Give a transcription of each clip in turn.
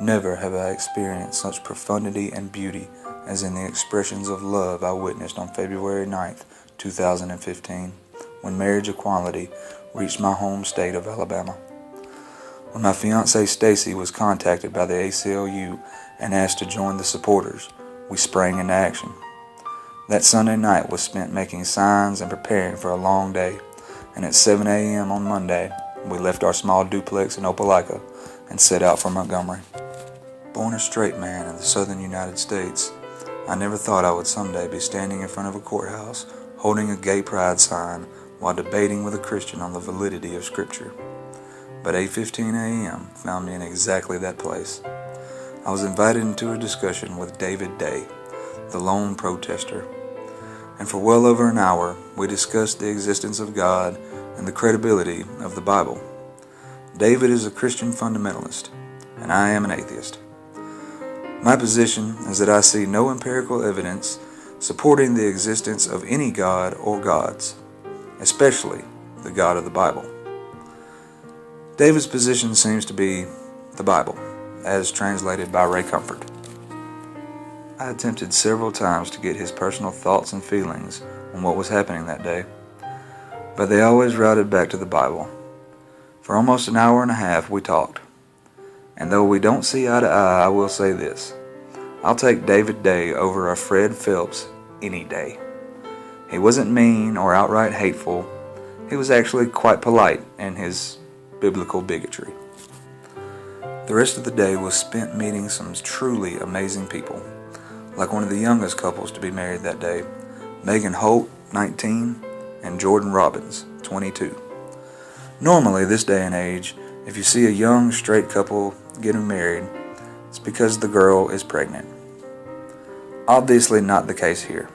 Never have I experienced such profundity and beauty as in the expressions of love I witnessed on February 9th, 2015, when marriage equality reached my home state of Alabama. When my fiancé Stacy was contacted by the ACLU and asked to join the supporters, we sprang into action. That Sunday night was spent making signs and preparing for a long day, and at 7 a.m. on Monday, we left our small duplex in Opelika and set out for Montgomery. Born a straight man in the southern United States, I never thought I would someday be standing in front of a courthouse holding a gay pride sign while debating with a Christian on the validity of Scripture. But 8:15 a.m. found me in exactly that place. I was invited into a discussion with David Day, the lone protester, and for well over an hour we discussed the existence of God and the credibility of the Bible. David is a Christian fundamentalist, and I am an atheist. My position is that I see no empirical evidence supporting the existence of any God or gods, especially the God of the Bible. David's position seems to be the Bible, as translated by Ray Comfort. I attempted several times to get his personal thoughts and feelings on what was happening that day, but they always routed back to the Bible. For almost an hour and a half we talked, and though we don't see eye to eye, I will say this: I'll take David Day over a Fred Phelps any day. He wasn't mean or outright hateful. He was actually quite polite in his biblical bigotry. The rest of the day was spent meeting some truly amazing people, like one of the youngest couples to be married that day, Megan Holt, 19, and Jordan Robbins, 22. Normally, this day and age, if you see a young straight couple getting married, it's because the girl is pregnant. Obviously not the case here.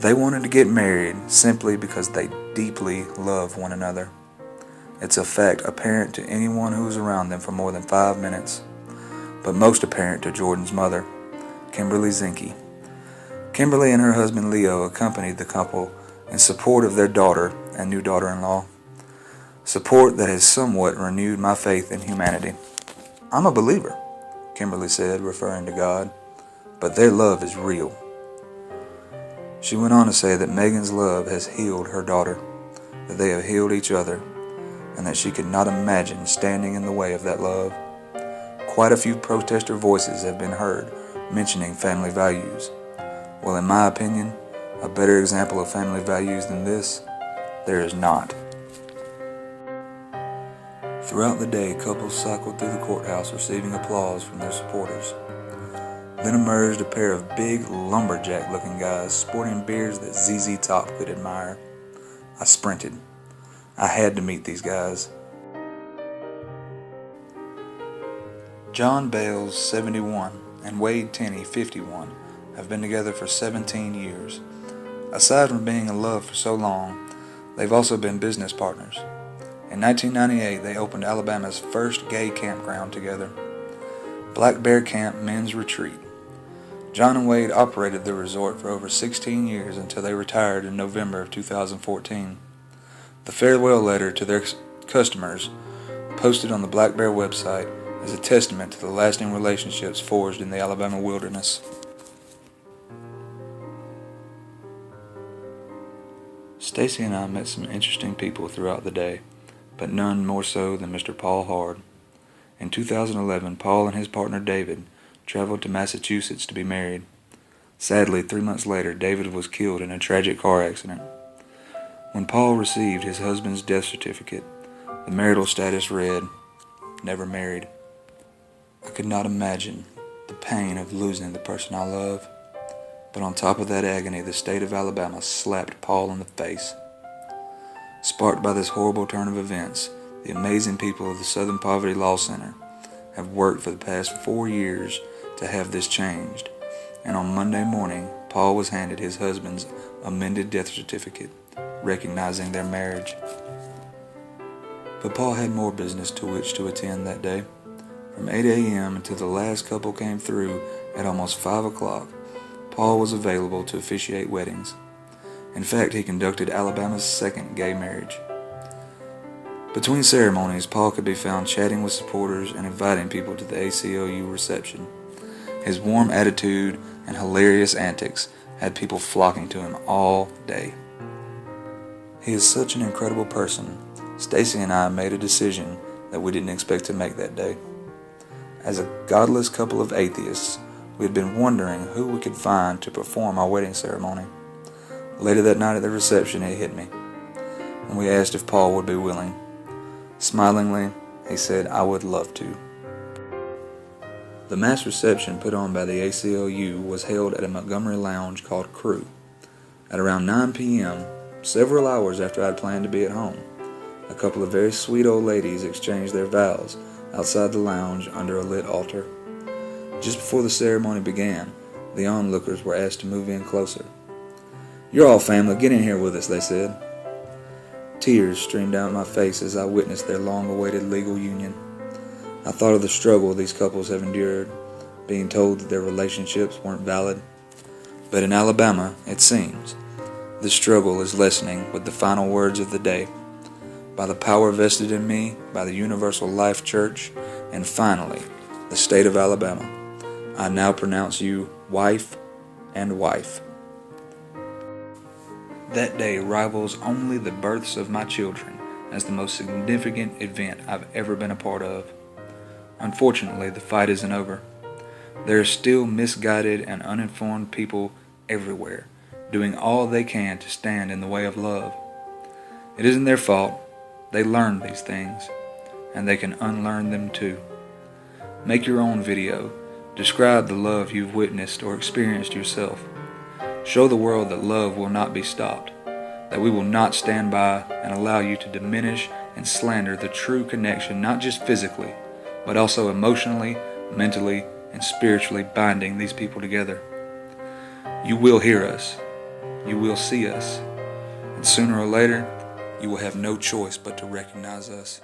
They wanted to get married simply because they deeply love one another. It's a fact apparent to anyone who was around them for more than 5 minutes, but most apparent to Jordan's mother, Kimberly Zinke. Kimberly and her husband Leo accompanied the couple in support of their daughter and new daughter-in-law, support that has somewhat renewed my faith in humanity. I'm a believer, Kimberly said, referring to God, but their love is real. She went on to say that Megan's love has healed her daughter, that they have healed each other, and that she could not imagine standing in the way of that love. Quite a few protester voices have been heard mentioning family values. Well, in my opinion, a better example of family values than this, there is not. Throughout the day, couples cycled through the courthouse receiving applause from their supporters. Then emerged a pair of big, lumberjack-looking guys sporting beards that ZZ Top could admire. I sprinted. I had to meet these guys. John Bales, 71, and Wade Tenney, 51, have been together for 17 years. Aside from being in love for so long, they've also been business partners. In 1998, they opened Alabama's first gay campground together, Black Bear Camp Men's Retreat. John and Wade operated the resort for over 16 years until they retired in November of 2014. The farewell letter to their customers, posted on the Black Bear website, is a testament to the lasting relationships forged in the Alabama wilderness. Stacy and I met some interesting people throughout the day, but none more so than Mr. Paul Hard. In 2011, Paul and his partner David traveled to Massachusetts to be married. Sadly, 3 months later, David was killed in a tragic car accident. When Paul received his husband's death certificate, the marital status read, "Never married." I could not imagine the pain of losing the person I love, but on top of that agony, the state of Alabama slapped Paul in the face. Sparked by this horrible turn of events, the amazing people of the Southern Poverty Law Center have worked for the past 4 years to have this changed, and on Monday morning, Paul was handed his husband's amended death certificate, recognizing their marriage. But Paul had more business to which to attend that day. From 8 a.m. until the last couple came through at almost 5 o'clock, Paul was available to officiate weddings. In fact, he conducted Alabama's second gay marriage. Between ceremonies, Paul could be found chatting with supporters and inviting people to the ACLU reception. His warm attitude and hilarious antics had people flocking to him all day. He is such an incredible person. Stacy and I made a decision that we didn't expect to make that day. As a godless couple of atheists, we had been wondering who we could find to perform our wedding ceremony. Later that night at the reception, it hit me, and we asked if Paul would be willing. Smilingly, he said, "I would love to." The mass reception put on by the ACLU was held at a Montgomery lounge called Crew. At around 9 p.m., several hours after I had planned to be at home, a couple of very sweet old ladies exchanged their vows outside the lounge under a lit altar. Just before the ceremony began, the onlookers were asked to move in closer. "You're all family, get in here with us," they said. Tears streamed down my face as I witnessed their long-awaited legal union. I thought of the struggle these couples have endured, being told that their relationships weren't valid. But in Alabama, it seems, the struggle is lessening with the final words of the day. By the power vested in me by the Universal Life Church, and finally, the state of Alabama, I now pronounce you wife and wife. That day rivals only the births of my children as the most significant event I've ever been a part of. Unfortunately, the fight isn't over. There are still misguided and uninformed people everywhere, doing all they can to stand in the way of love. It isn't their fault. They learned these things, and they can unlearn them too. Make your own video. Describe the love you've witnessed or experienced yourself. Show the world that love will not be stopped, that we will not stand by and allow you to diminish and slander the true connection, not just physically, but also emotionally, mentally, and spiritually binding these people together. You will hear us. You will see us. And sooner or later, you will have no choice but to recognize us.